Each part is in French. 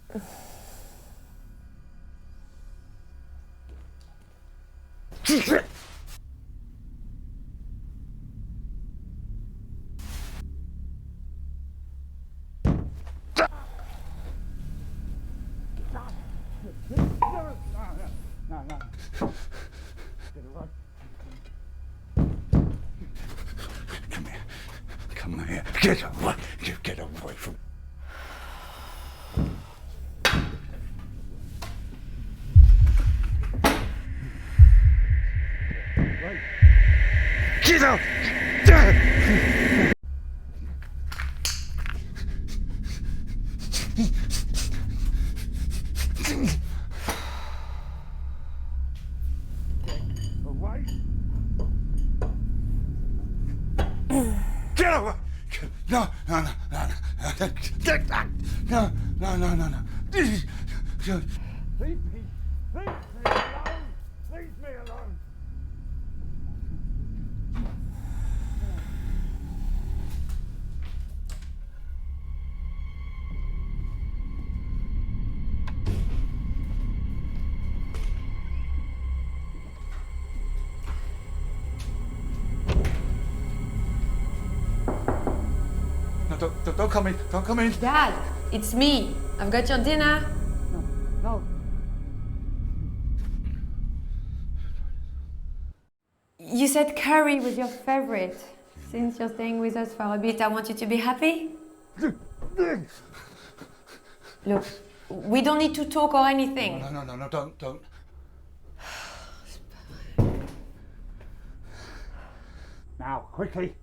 Come here. Get away from me. Get out! Get away! No. No. Leave me alone! Leave me alone! No, don't come in. Don't come in. Dad, it's me. I've got your dinner. No. You said curry was your favorite. Since you're staying with us for a bit, I want you to be happy. Look, we don't need to talk or anything. No, don't. Now, quickly.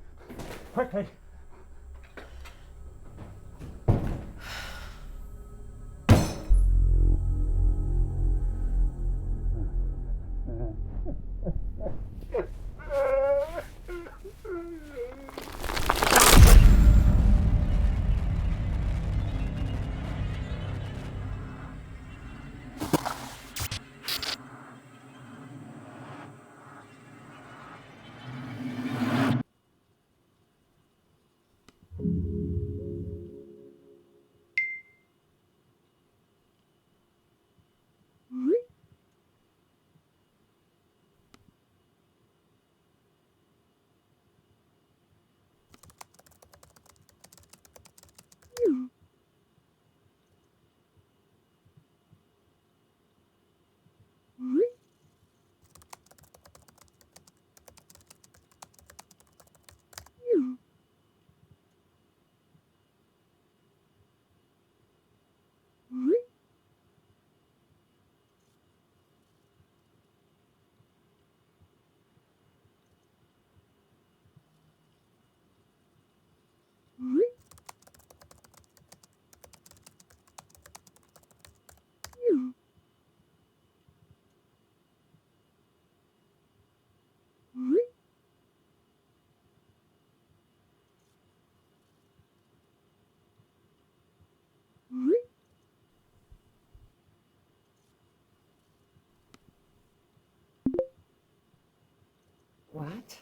What?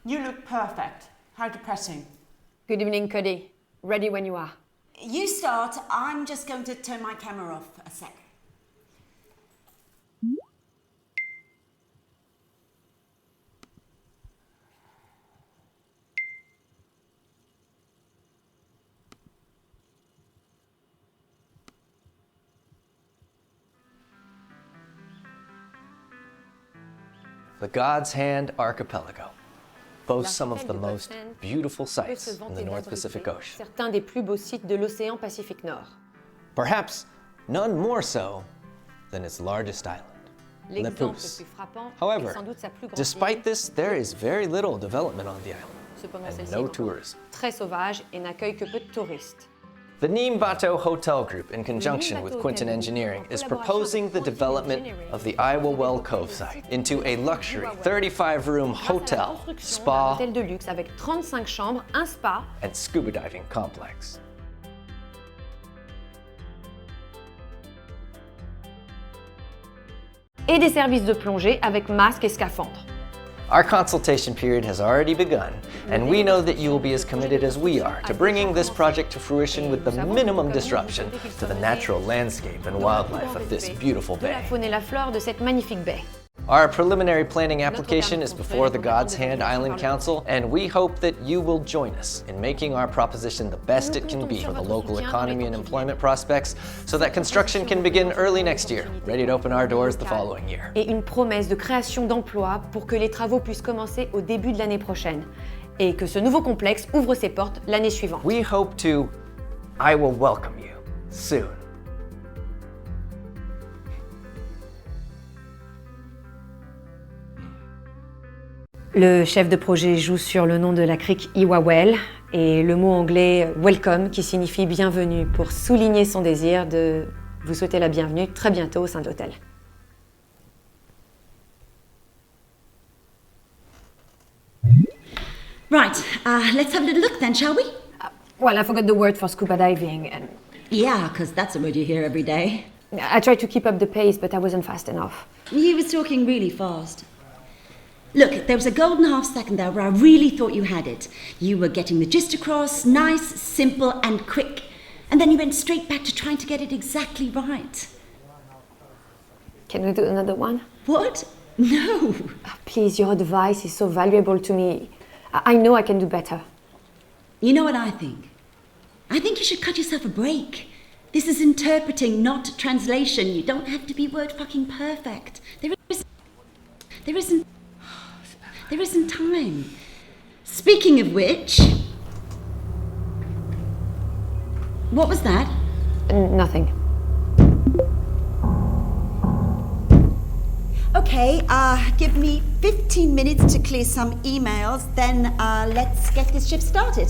You look perfect. How depressing. Good evening, Cody. Ready when you are. You start. I'm just going to turn my camera off a sec. The God's Hand Archipelago boasts some of the most beautiful sights in the North Pacific Ocean. Certains des plus beaux sites de l'océan Pacifique Nord. Perhaps none more so than its largest island, L'exemple le Nepus. plus frappant est However, sans doute sa plus grande despite île. this, there is very little development on the island. Cependant, and celle-ci no est encore tourism. très sauvage et n'accueille que peu de touristes. The Niimbato Hotel Group, in conjunction with Quinton Engineering, is proposing the development of the Iowa Well Cove site into a luxury 35-room hotel, Un spa, hôtel de luxe avec 35 chambres, un spa and scuba diving complex. et des services de plongée avec masques et scaphandres. Our consultation period has already begun, and we know that you will be as committed as we are to bringing this project to fruition with the minimum disruption to the natural landscape and wildlife of this beautiful De la bay. faune et la flore de cette magnifique baie. Our preliminary planning application is before the God's Hand Island Council, and we hope that you will join us in making our proposition the best it can be for the local economy and employment prospects, so that construction can begin early next year, ready to open our doors the following year. Et une promesse de création d'emplois pour que les travaux puissent commencer au début de l'année prochaine et que ce nouveau complexe ouvre ses portes l'année suivante. We hope to, I will welcome you soon. Le chef de projet joue sur le nom de la crique Iwawel et le mot anglais welcome qui signifie bienvenue pour souligner son désir de vous souhaiter la bienvenue très bientôt au sein de l'hôtel. Right, let's have a little look then, shall we? Well, I forgot the word for scuba diving and Yeah, because that's a word you hear every day. I tried to keep up the pace, but I wasn't fast enough. He was talking really fast. Look, there was a golden half second there where I really thought you had it. You were getting the gist across, nice, simple, and quick. And then you went straight back to trying to get it exactly right. Can we do another one? What? No. Please, your advice is so valuable to me. I know I can do better. You know what I think? I think you should cut yourself a break. This is interpreting, not translation. You don't have to be word fucking perfect. There isn't time. Speaking of which, what was that? Nothing. Okay, give me 15 minutes to clear some emails, then let's get this shift started.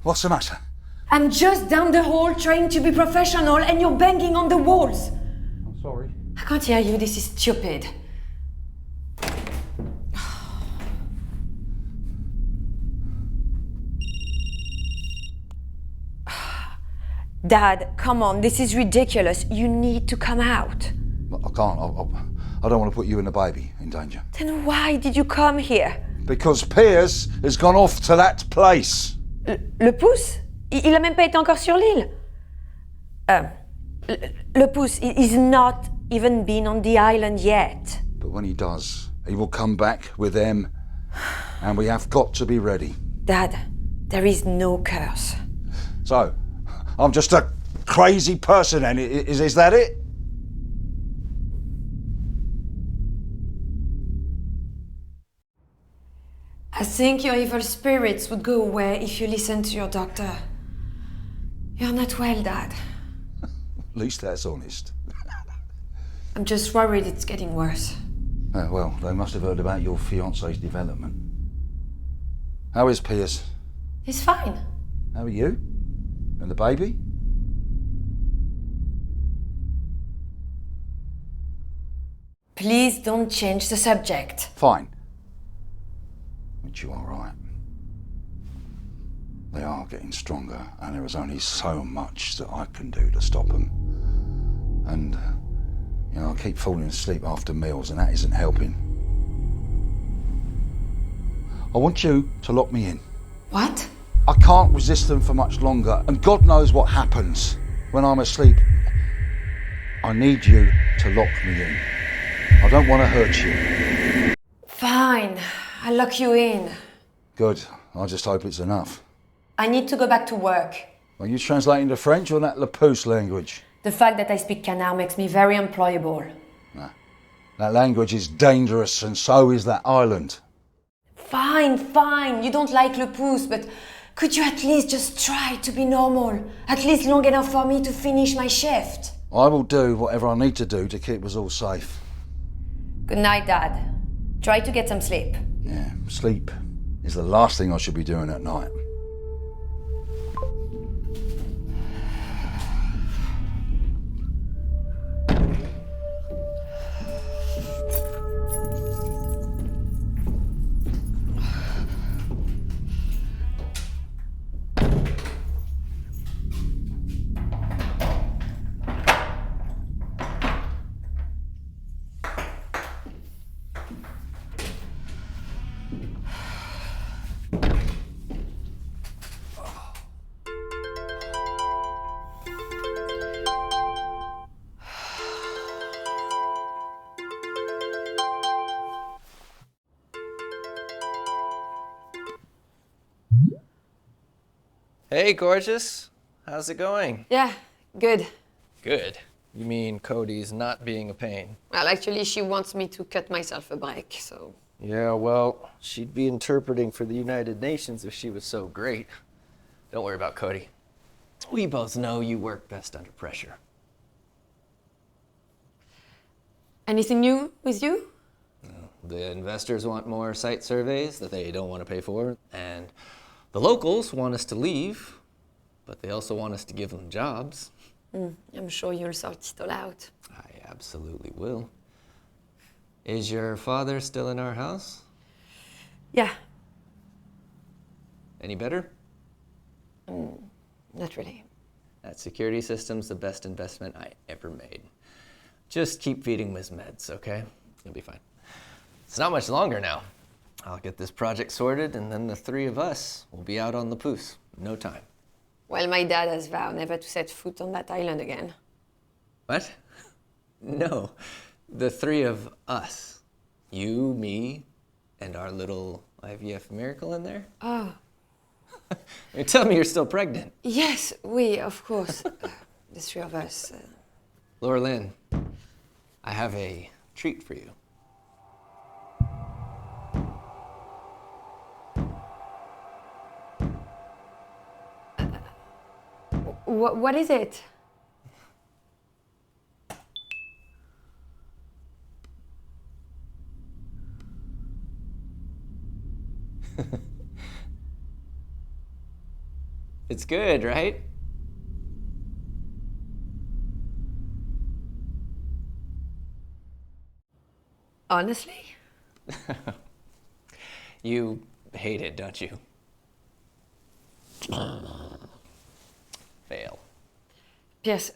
What's the matter? I'm just down the hall trying to be professional and you're banging on the walls. I'm sorry. I can't hear you, this is stupid. Dad, come on, this is ridiculous. You need to come out. I can't. I don't want to put you and the baby in danger. Then why did you come here? Because Piers has gone off to that place. Le pouce? Il a même pas été encore sur l'île. Le pouce, he's not even been on the island yet. But when he does, he will come back with them. And we have got to be ready. Dad, there is no curse. So, I'm just a crazy person then? Is that it? I think your evil spirits would go away if you listened to your doctor. You're not well, Dad. At least that's honest. I'm just worried it's getting worse. Oh, well, they must have heard about your fiancé's development. How is Piers? He's fine. How are you? And the baby? Please don't change the subject. Fine. Which you are right. They are getting stronger, and there is only so much that I can do to stop them. And, you know, I keep falling asleep after meals, and that isn't helping. I want you to lock me in. What? I can't resist them for much longer, and God knows what happens when I'm asleep. I need you to lock me in. I don't want to hurt you. Fine. I'll lock you in. Good. I just hope it's enough. I need to go back to work. Are you translating to French or that Lapousse language? The fact that I speak Canard makes me very employable. Nah. That language is dangerous, and so is that island. Fine, fine. You don't like Le Pouce, but could you at least just try to be normal? At least long enough for me to finish my shift. I will do whatever I need to do to keep us all safe. Good night, Dad. Try to get some sleep. Yeah, sleep is the last thing I should be doing at night. Hey, gorgeous. How's it going? Yeah, good. Good. You mean Cody's not being a pain? Well, actually, she wants me to cut myself a break, so... Yeah, well, she'd be interpreting for the United Nations if she was so great. Don't worry about Cody. We both know you work best under pressure. Anything new with you? The investors want more site surveys that they don't want to pay for, and the locals want us to leave, but they also want us to give them jobs. I'm sure you'll sort it all out. I absolutely will. Is your father still in our house? Yeah, Any better? not really. That security system's the best investment I ever made. Just keep feeding him his meds, okay? You'll be fine. It's not much longer now. I'll get this project sorted, and then the three of us will be out on the Pouce. No time. Well, my dad has vowed never to set foot on that island again. What? No. The three of us. You, me, and our little IVF miracle in there? Oh, You tell me you're still pregnant. yes, we, of course. The three of us. Laura Lynn, I have a treat for you. What is it? It's good, right? Honestly? You hate it, don't you? Fail. Pierce,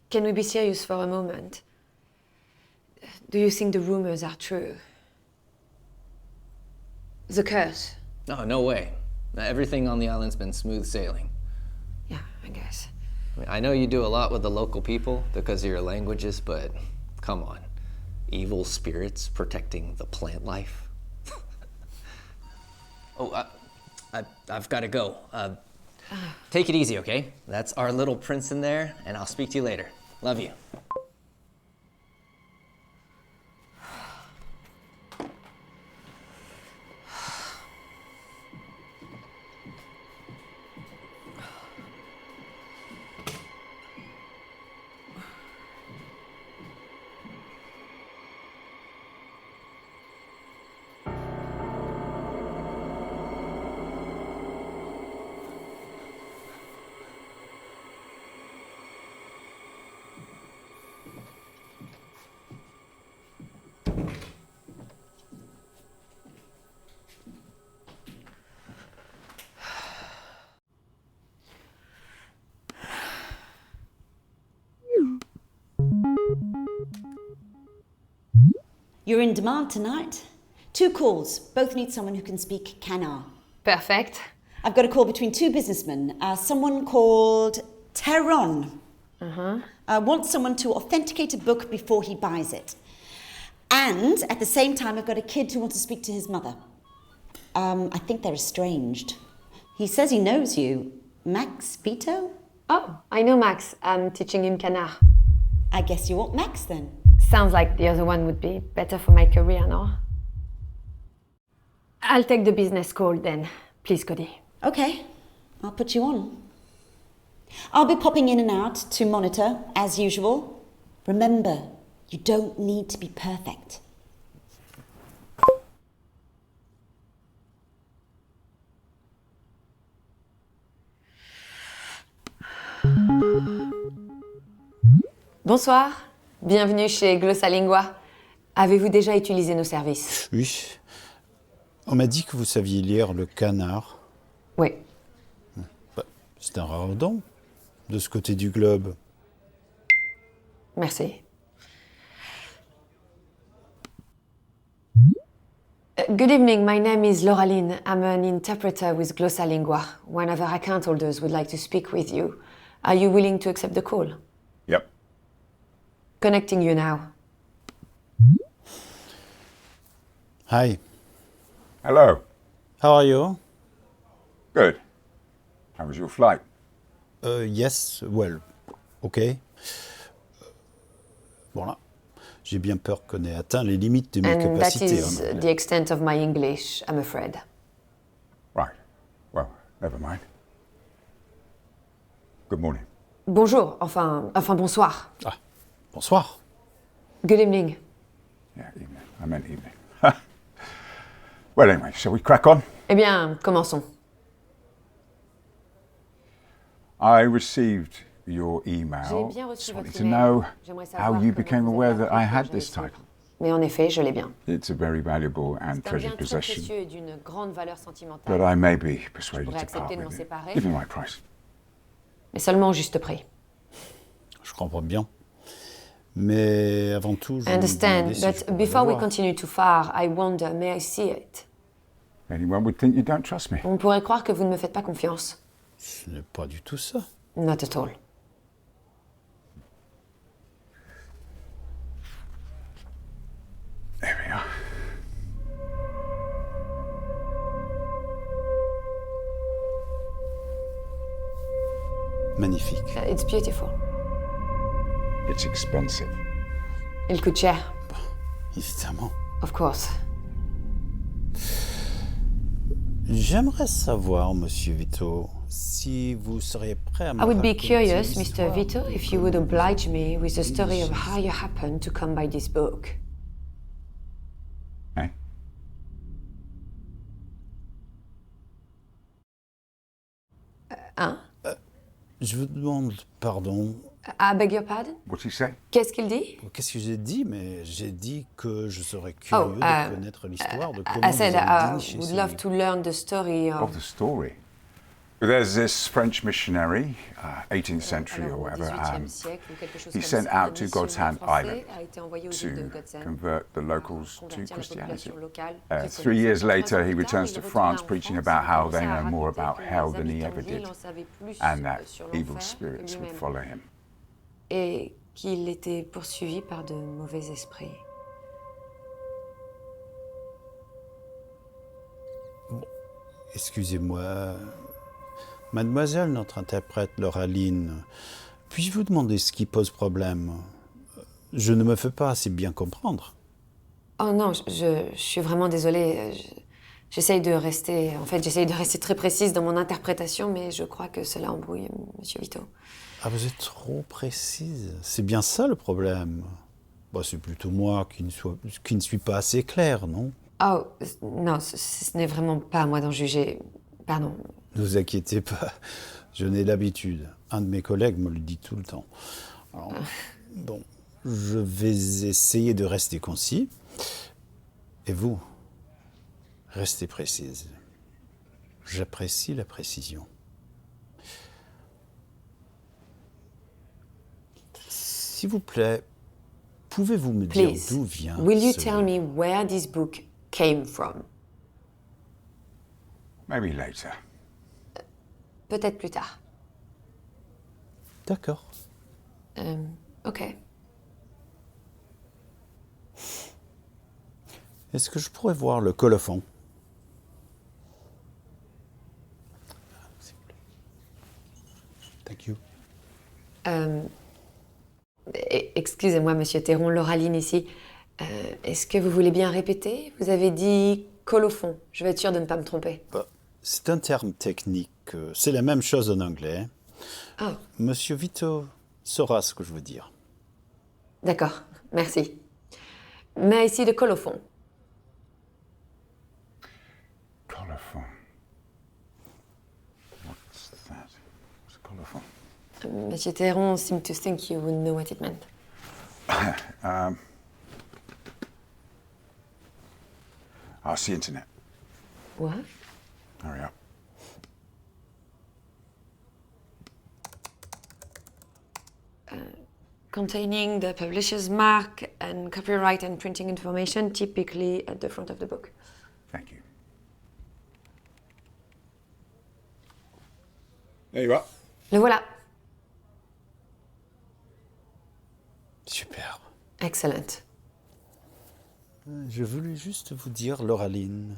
can we be serious for a moment? Do you think the rumors are true? The curse? No, no way. Everything on the island's been smooth sailing. Yeah, I guess. I know you do a lot with the local people because of your languages, but come on. Evil spirits protecting the plant life. Oh, I've got to go. Take it easy, okay? That's our little prince in there, and I'll speak to you later. Love you. You're in demand tonight. 2 calls. Both need someone who can speak Kanar. Perfect. I've got a call between 2 businessmen. Someone called Teron. Wants someone to authenticate a book before he buys it. And at the same time, I've got a kid who wants to speak to his mother. I think they're estranged. He says he knows you. Max Vito? Oh, I know Max. I'm teaching him Canard. I guess you want Max then. Sounds like the other one would be better for my career, no? I'll take the business call then. Please, Cody. Okay, I'll put you on. I'll be popping in and out to monitor, as usual. Remember, you don't need to be perfect. Bonsoir. Bienvenue chez Glossalingua. Avez-vous déjà utilisé nos services? Oui. On m'a dit que vous saviez lire le Canard. Oui. C'est un rare don, de ce côté du globe. Merci. Good evening, my name is Laura Lynn. I'm an interpreter with Glossalingua. One of our account holders would like to speak with you. Are you willing to accept the call? Yep. Connecting you now. Hi, Hello. how are you? Good. How was your flight? Yes, well, ok. Voilà. J'ai bien peur qu'on ait atteint les limites de mes And that capacités. is hein. the extent of my English, I'm afraid. Right. Well, never mind. Good morning. Bonjour, enfin bonsoir. Ah, bonsoir. Good evening. Yeah, evening. I meant evening. Well, anyway, shall we crack on? Eh bien, commençons. I received your J'ai email. bien reçu Just wanted votre to email. know J'aimerais how savoir you comment became vous aware avez that appris I que had j'avais this ce livre. title. Mais en effet, je l'ai bien. It's a very valuable and C'est un treasured bien très possession, précieux et d'une grande valeur sentimentale. but I may be persuaded pourrais to accepter part de m'en with it. séparer. Give me my price. Mais seulement au juste prix. Je comprends bien. Mais avant tout, je I me understand, demandais si je but pourrais before le we voir. continue too far, I wonder, may I see it? Anyone would think you don't trust me. On pourrait croire que vous ne me faites pas confiance. Ce n'est pas du tout ça. Not at all. There we are. Magnifique. It's beautiful. It's expensive. Il coûte cher, Évidemment. of course. J'aimerais savoir, Monsieur Vito, si vous seriez prêt à me I would be raconter curious, Mr. l'histoire Vito, de if you would comment oblige vous me with the story of initiez- how you happened to come by this book. Eh? Hein? Je vous demande pardon. I beg your pardon? What's he say? Qu'est-ce qu'il dit? Qu'est-ce que j'ai dit? Mais j'ai dit que je serais Oh, curieux de connaître l'histoire de comment I said vous avez I déniché would ce love livre. to learn the story Of of... the story. There's this French missionary, 18th century or Alors, au whatever. 18e siècle ou quelque chose he comme sent ça, out to un God's Hand missionnaire Island français a été envoyé aux îles de to God's Hand convert the pour locals to convertir la Christianity. population locale 3 years later, he returns to France en preaching France, about how il they commençait à know more raconter about que hell les than he habitants ever de l'île did, en savaient plus and that sur evil l'enfer que spirits would lui-même, follow him. et qu'il était poursuivi par de mauvais esprits. Excusez-moi, Mademoiselle, notre interprète Lauraline, puis-je vous demander ce qui pose problème? Je ne me fais pas assez bien comprendre. Oh non, je suis vraiment désolée. J'essaye de rester... En fait, j'essaye de rester très précise dans mon interprétation, mais je crois que cela embrouille Monsieur Vito. Ah, vous êtes trop précise. C'est bien ça le problème. Bah, c'est plutôt moi qui ne suis pas assez clair, non? Oh, non, ce n'est vraiment pas à moi d'en juger. Pardon. Ne vous inquiétez pas, je n'ai l'habitude. Un de mes collègues me le dit tout le temps. Alors, bon, je vais essayer de rester concis. Et vous, restez précise. J'apprécie la précision. S'il vous plaît, pouvez-vous me dire Please, d'où vient will you ce... tell me where this book came from? Maybe later. Peut-être plus tard. D'accord. Ok. Est-ce que je pourrais voir le colophon? Thank you. Excusez-moi, Monsieur Théron, Lauraline ici. Est-ce que vous voulez bien répéter? Vous avez dit colophon. Je vais être sûre de ne pas me tromper. Bah, c'est un terme technique. C'est la même chose en anglais. Ah, Monsieur Vito saura ce que je veux dire. d'accord. Merci. Mais ici de colophon. Colophon. What's that? What's a colophon? Monsieur Théron seemed to think you would know what it meant. Ask the internet. What? Hurry up. Containing the publisher's mark and copyright and printing information, typically at the front of the book. Thank you. There you are. Le voilà. Superbe. Excellent. Je voulais juste vous dire, Lauraline,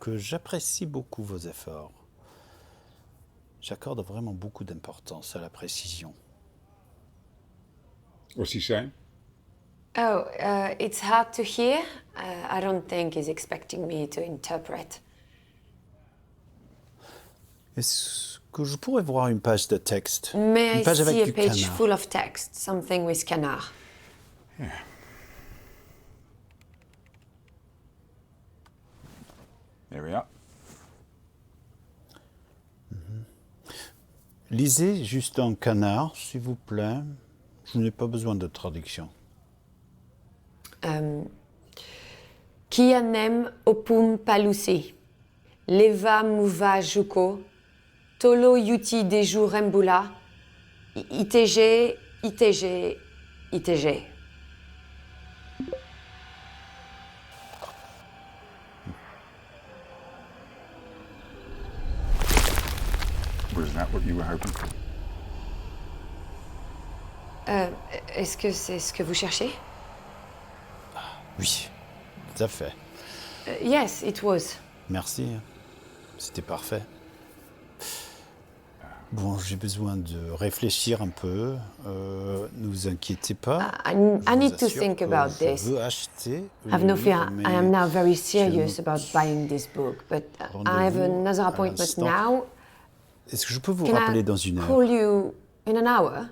que j'apprécie beaucoup vos efforts. J'accorde vraiment beaucoup d'importance à la précision. What's he saying? Oh, it's hard to hear. I don't think he's expecting me to interpret. Est-ce que je pourrais voir une page de texte? May Une I page see avec a du page canard. full of text, something with canard? There we are. Lisez juste en canard, s'il vous plaît. Je n'ai pas besoin de traduction. Kianem opum palusi, leva muva juko, tolo yuti deju rembula, itg, itg, itg. Was that what you were hoping for? Est-ce que c'est ce que vous cherchez? Oui, tout à fait. Yes, it was. Merci. C'était parfait. Bon, j'ai besoin de réfléchir un peu. Ne vous inquiétez pas. I Je need vous to assure think que about je this. veux acheter le Have no fear, livre, I am mais now very je serious ne- about buying this book, but I have Rendez-vous another à appointment l'instant. now. Est-ce que je peux vous Can rappeler I dans une heure? call you in an hour?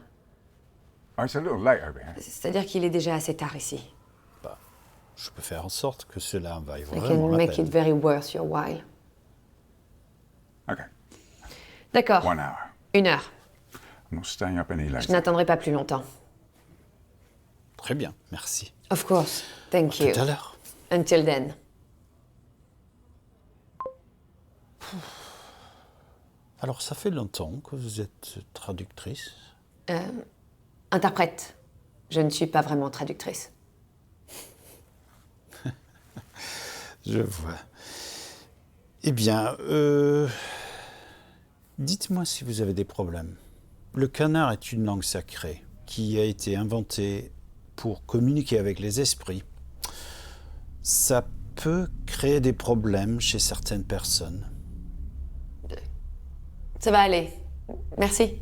Oh, it's a little late over here. C'est-à-dire qu'il est déjà assez tard ici. Je peux faire en sorte que cela vaille I vraiment can la make peine. it very worth your while. Okay, D'accord. 1 hour. 1 heure. I'm not staying up any Je later. n'attendrai pas plus longtemps. Très bien, merci. Of course. Thank Tout you. à l'heure. Until then. Alors, ça fait longtemps que vous êtes traductrice. Interprète. Je ne suis pas vraiment traductrice. Je vois. Eh bien, dites-moi si vous avez des problèmes. Le canard est une langue sacrée qui a été inventée pour communiquer avec les esprits. Ça peut créer des problèmes chez certaines personnes. Ça va aller. Merci.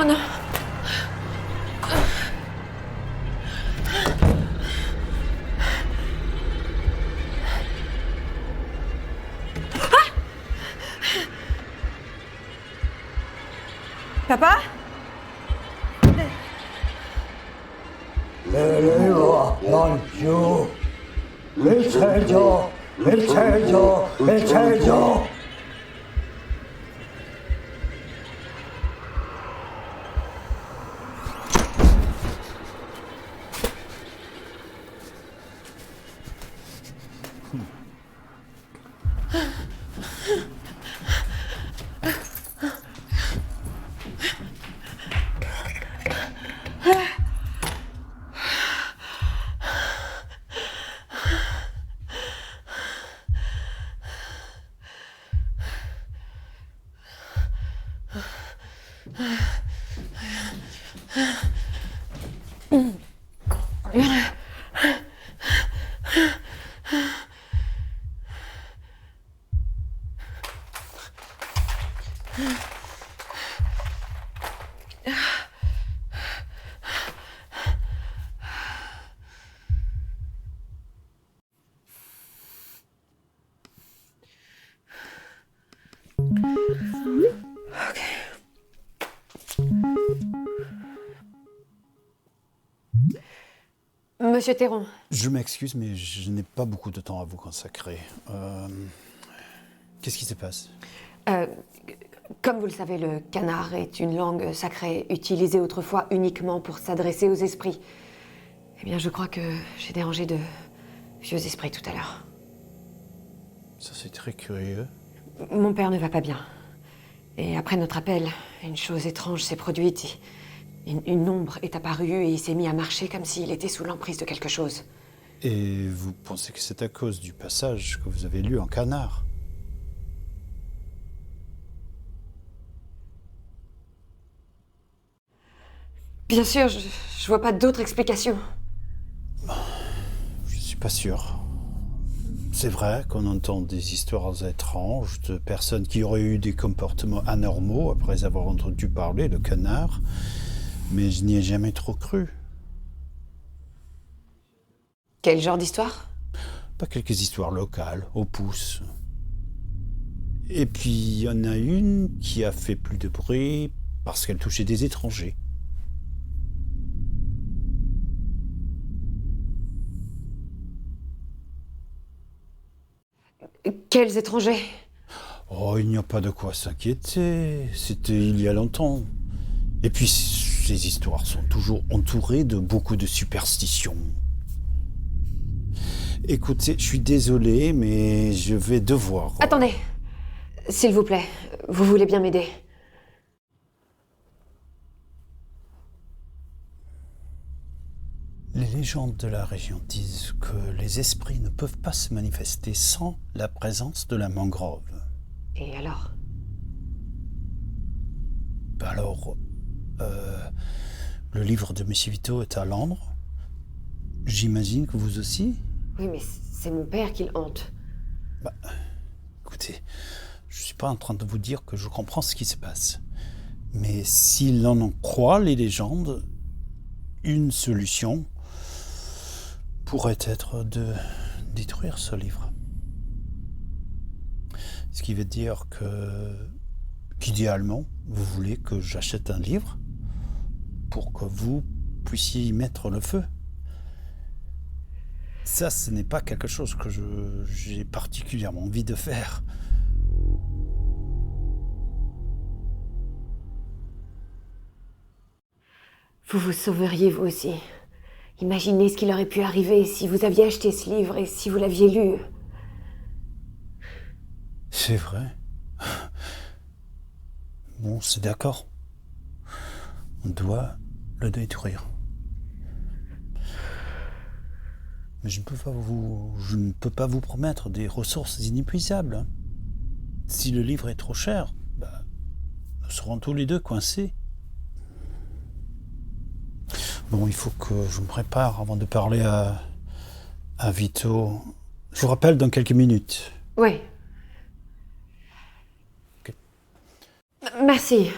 Oh non. Papa? Monsieur Théron. Je m'excuse, mais je n'ai pas beaucoup de temps à vous consacrer. Qu'est-ce qui se passe? Comme vous le savez, le canard est une langue sacrée utilisée autrefois uniquement pour s'adresser aux esprits. Eh bien, je crois que j'ai dérangé de vieux esprits tout à l'heure. Ça, c'est très curieux. Mon père ne va pas bien. Et après notre appel, une chose étrange s'est produite. Une ombre est apparue et il s'est mis à marcher comme s'il était sous l'emprise de quelque chose. Et vous pensez que c'est à cause du passage que vous avez lu en canard? Bien sûr, je vois pas d'autre explication. Je suis pas sûr. C'est vrai qu'on entend des histoires étranges de personnes qui auraient eu des comportements anormaux après avoir entendu parler de canard, mais je n'y ai jamais trop cru. Quel genre d'histoire? Pas quelques histoires locales, au pouce. Et puis, il y en a une qui a fait plus de bruit parce qu'elle touchait des étrangers. Quels étrangers? Oh, il n'y a pas de quoi s'inquiéter. C'était il y a longtemps. Et puis, ces histoires sont toujours entourées de beaucoup de superstitions. Écoutez, je suis désolé, mais je vais devoir... Attendez. S'il vous plaît, vous voulez bien m'aider? Les légendes de la région disent que les esprits ne peuvent pas se manifester sans la présence de la mangrove. Et alors? Alors, le livre de Monsieur Vito est à Londres. J'imagine que vous aussi. Oui, mais c'est mon père qui le hante. Écoutez, je ne suis pas en train de vous dire que je comprends ce qui se passe. Mais si l'on en croit les légendes, une solution pourrait être de détruire ce livre. Ce qui veut dire qu'idéalement, vous voulez que j'achète un livre pour que vous puissiez y mettre le feu. Ça, ce n'est pas quelque chose que j'ai particulièrement envie de faire. Vous vous sauveriez vous aussi. Imaginez ce qu'il aurait pu arriver si vous aviez acheté ce livre et si vous l'aviez lu. C'est vrai. Bon, c'est d'accord. On doit le détruire. Mais je ne peux pas vous promettre des ressources inépuisables. Si le livre est trop cher, nous serons tous les deux coincés. Bon, il faut que je me prépare avant de parler à Vito. Je vous rappelle dans quelques minutes. Oui. Ok. Merci.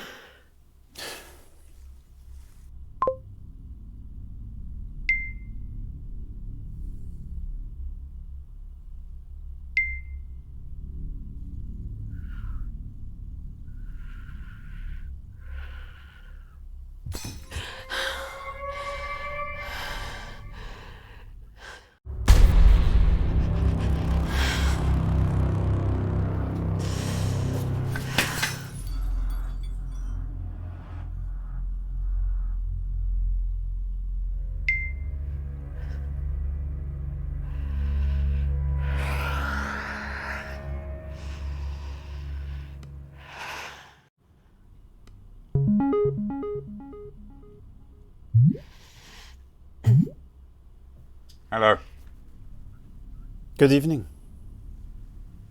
Hello. Good evening.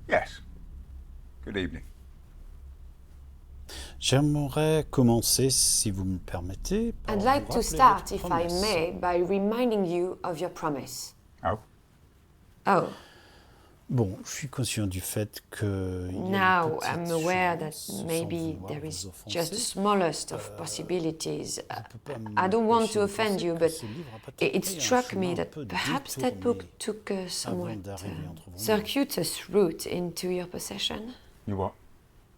Yes. Good evening. J'aimerais commencer, si vous me permettez, par I'd vous like to rappeler start, votre if I promesse. may, by reminding you of your promise. Oh. Oh, Bon, je suis conscient du fait que... il y a une now petite I'm aware that chance, sans maybe vouloir there vous is offenser, just the smallest of possibilities. je peux pas I don't want to m'empêcher de offend penser you, que but ce livre a peut-être it pris un struck chemin me un that peu perhaps that détourné book took a somewhat d'arriver entre vos mains. circuitous route into your possession. You what?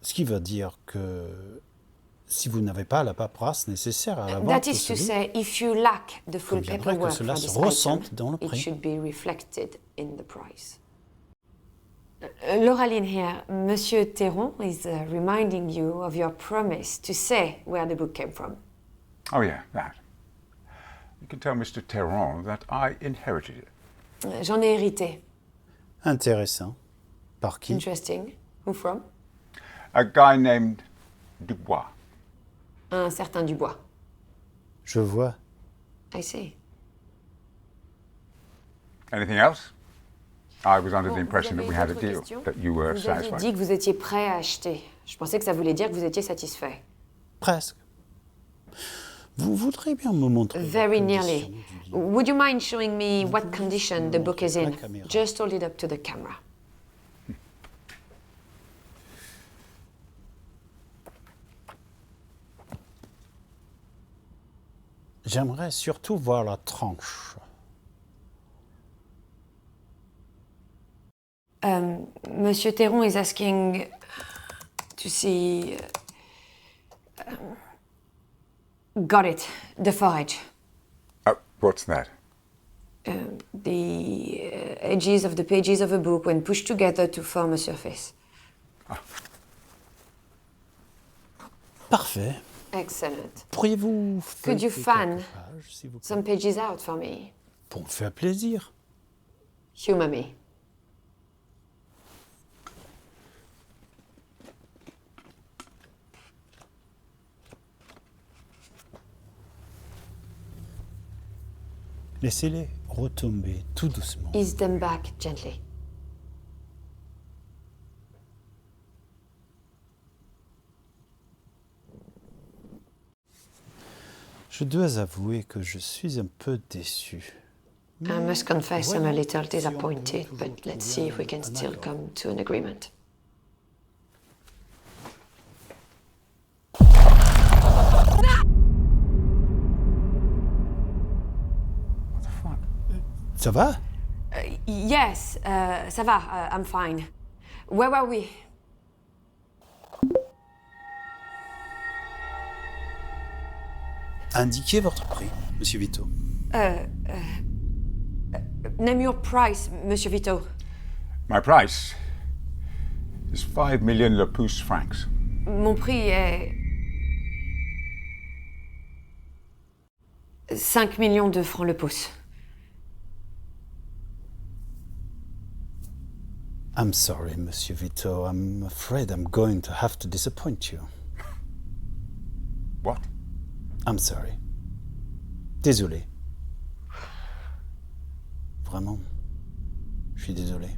Ce qui veut dire que si vous n'avez pas la paperasse nécessaire à la vente That de is ce to livre, say, if you lack the full conviendrait que paperwork cela for se this ressente item, dans le it prix. should be reflected in the price. Lauraline here. Monsieur Théron is reminding you of your promise to say where the book came from. Oh, yeah, that. You can tell Mr. Terron that I inherited it. J'en ai hérité. Intéressant. Par qui? Interesting. Who from? A guy named Dubois. Un certain Dubois. Je vois. I see. Anything else? I was under Bon, the impression vous that we avez had a d'autres deal, questions? that you were Vous aviez satisfied. dit que vous étiez prêt à acheter. Je pensais que ça voulait dire que vous étiez satisfait. Presque. Vous voudriez bien me montrer les Very conditions nearly. du livre? Would you mind showing me what pouvez condition juste the me book is montrer in? la caméra. Just hold it up to the camera. J'aimerais surtout voir la tranche. Monsieur Théron is asking to see. Got it. The forage. Oh, what's that? The edges of the pages of a book when pushed together to form a surface. Parfait. Excellent. Pourriez-vous Could you feuilleter fan quelques pages, s'il vous plaît? some pages out for me? Pour me faire plaisir. Humor me. Laissez-les retomber tout doucement. Ease them back gently. Je dois avouer que je suis un peu déçu. I must confess I'm a little Si on peut disappointed, toujours but let's trouver see if we can un still accord. come to an agreement. What the fuck? Ça va? Yes, ça va, I'm fine. Where were we? Indiquez votre prix, Monsieur Vito. Name your price, Monsieur Vito. My price is 5 million Le Pouce francs. Mon prix est 5 millions de francs le pouce. I'm sorry, Monsieur Vito. I'm afraid I'm going to have to disappoint you. What? I'm sorry. Désolé. Vraiment, je suis désolé.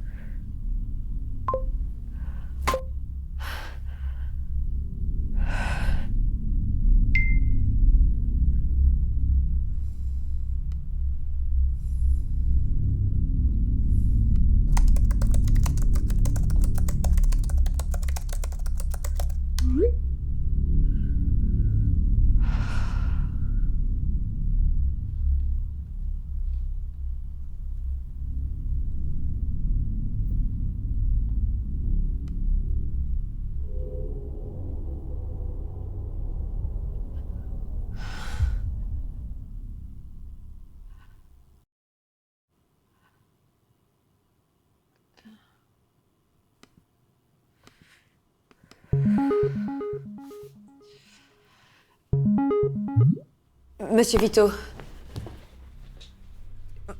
Monsieur Vito,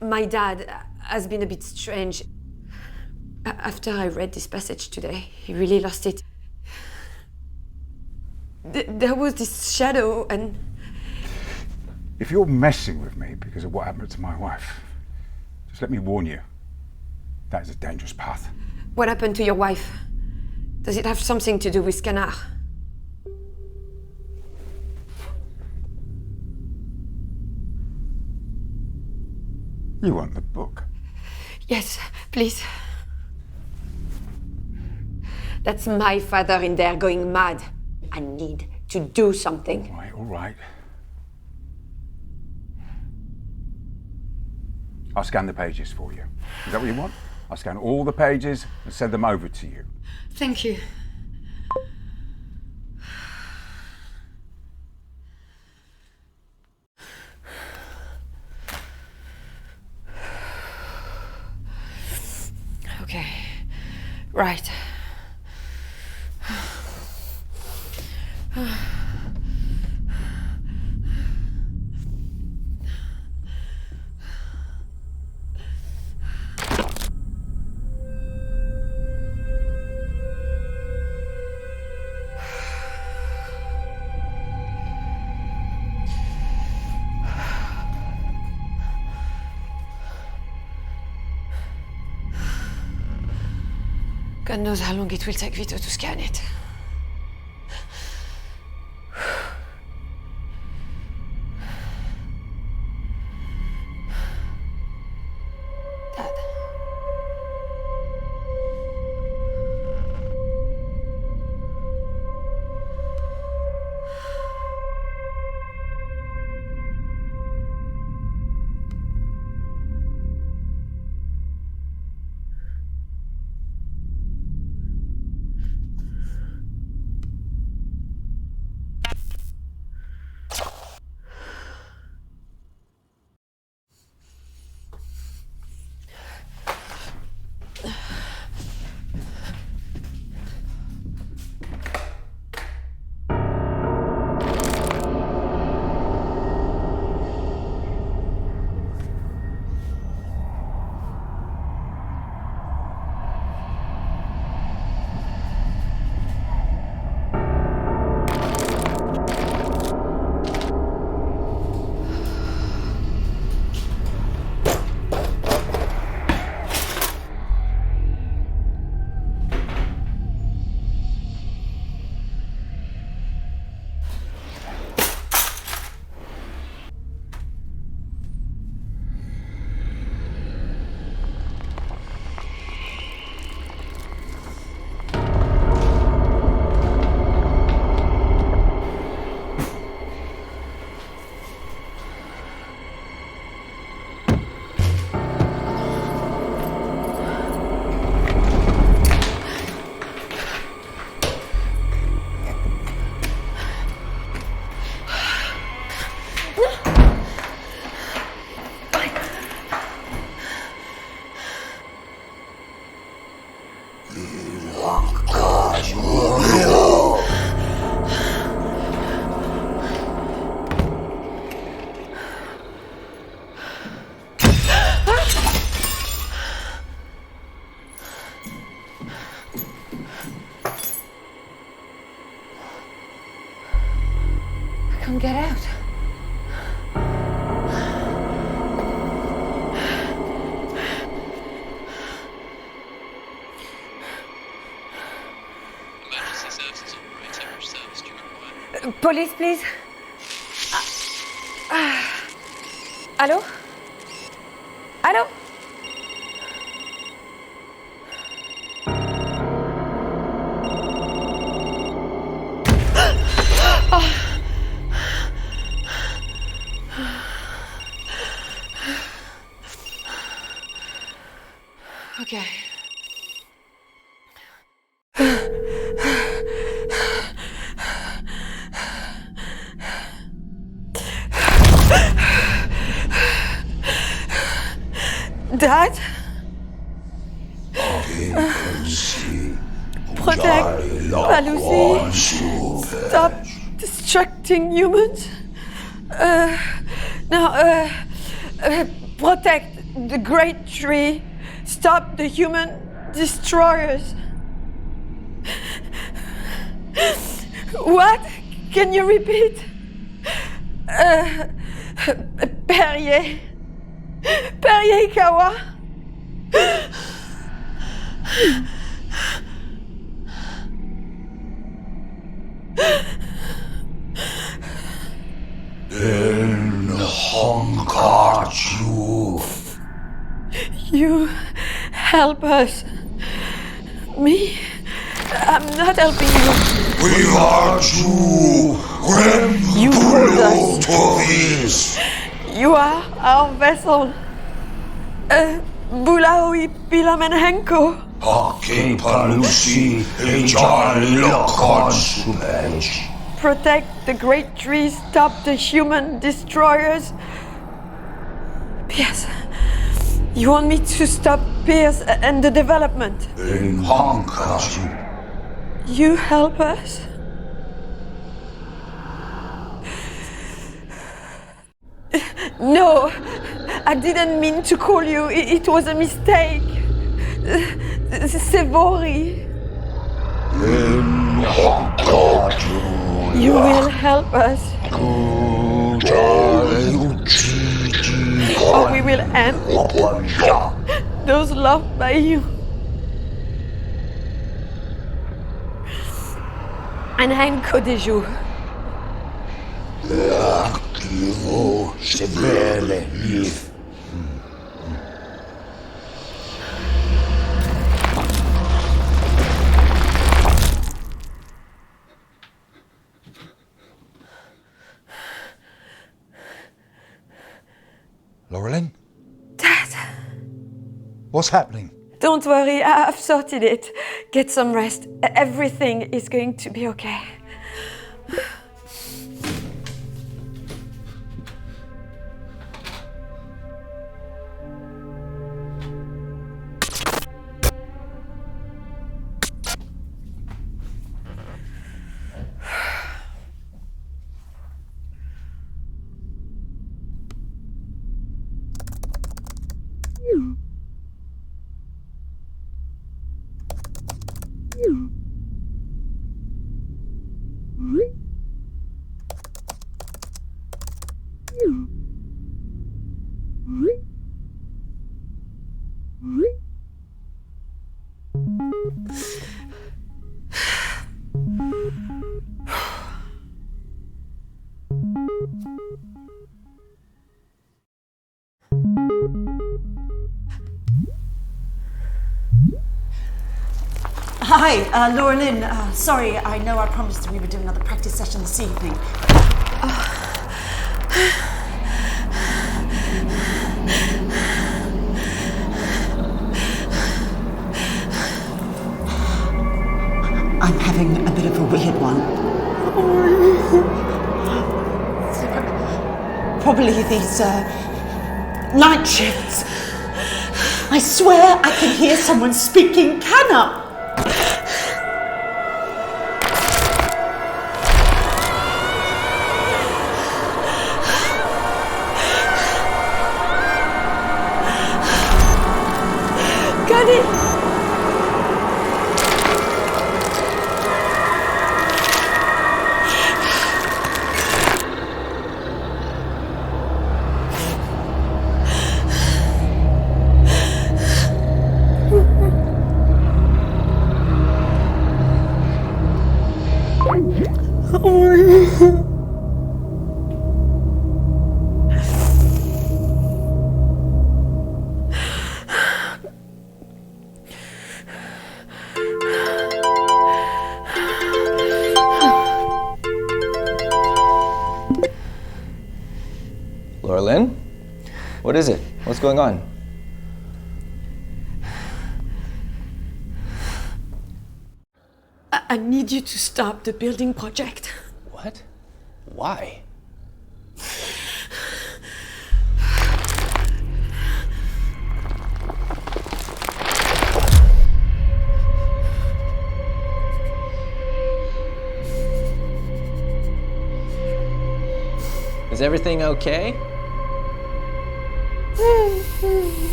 my dad has been a bit strange. After I read this passage today, he really lost it. There was this shadow and... If you're messing with me because of what happened to my wife, just let me warn you. That is a dangerous path. What happened to your wife? Does it have something to do with Canard? You want the book? Yes, please. That's my father in there going mad. I need to do something. All right, all right. I'll scan the pages for you. Is that what you want? I'll scan all the pages and send them over to you. Thank you. Okay, right. God knows how long it will take Vito to scan it. Dad. get out. Emergency services operator, which service do you require? Police, please. Allô? Allô? Okay. Dad? Protect Palusi. Stop distracting humans. Protect the great tree. Stop the human destroyers. What? Can you repeat? Perrier. Perrier Kawa. You help us. Me? I'm not helping you. We are Jew. When You hold us. Tovis. You are our vessel. Bulaui Pilamenhenko. Hake Palusi Ejalokon Subej. Protect the great trees, stop the human destroyers. Pierce, you want me to stop Pierce and the development? In Hankaji. You help us? No, I didn't mean to call you. It was a mistake. Sevori. In Hankaji. You will help us, or we will end those loved by you. And Henko des jours. Laurelyn? Dad, What's happening? don't worry, I've sorted it. Get some rest. Everything is going to be okay. Hi, Laura Lynn. Sorry, I know I promised we would do another practice session this evening. I'm having a bit of a weird one. Probably these night shifts. I swear I can hear someone speaking Kana. What is it? What's going on? I need you to stop the building project. What? Why? Is everything okay?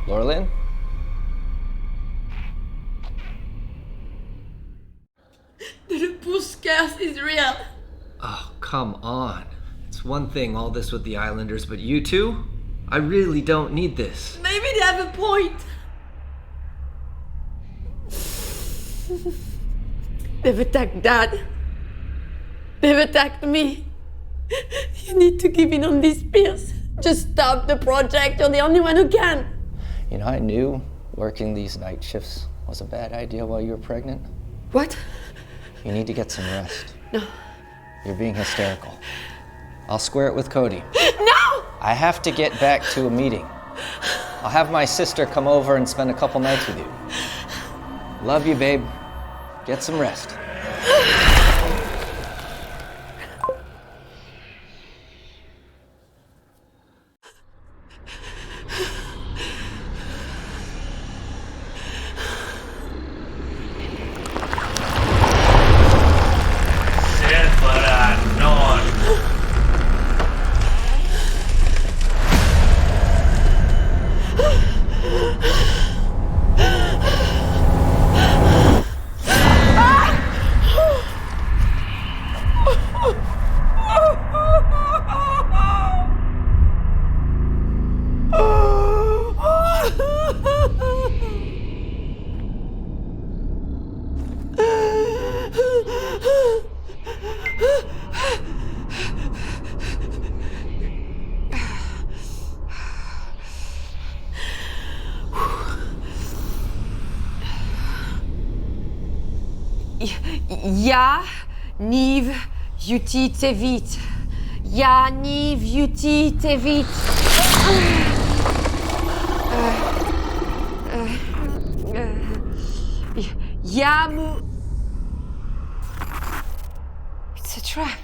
Laura Lynn? The Puskas is real. Oh, come on. It's one thing, all this with the Islanders, but you two? I really don't need this. Maybe they have a point. They've attacked Dad. They've attacked me. You need to give in on these spears. Just stop the project. You're the only one who can. You know, I knew working these night shifts was a bad idea while you were pregnant. What? You need to get some rest. No. You're being hysterical. I'll square it with Cody. No! I have to get back to a meeting. I'll have my sister come over and spend a couple nights with you. Love you, babe. Get some rest. Ja, Niv, Yuti, Tevit. Ja, Niv, Yuti, Tevit. Yamu. It's a trap.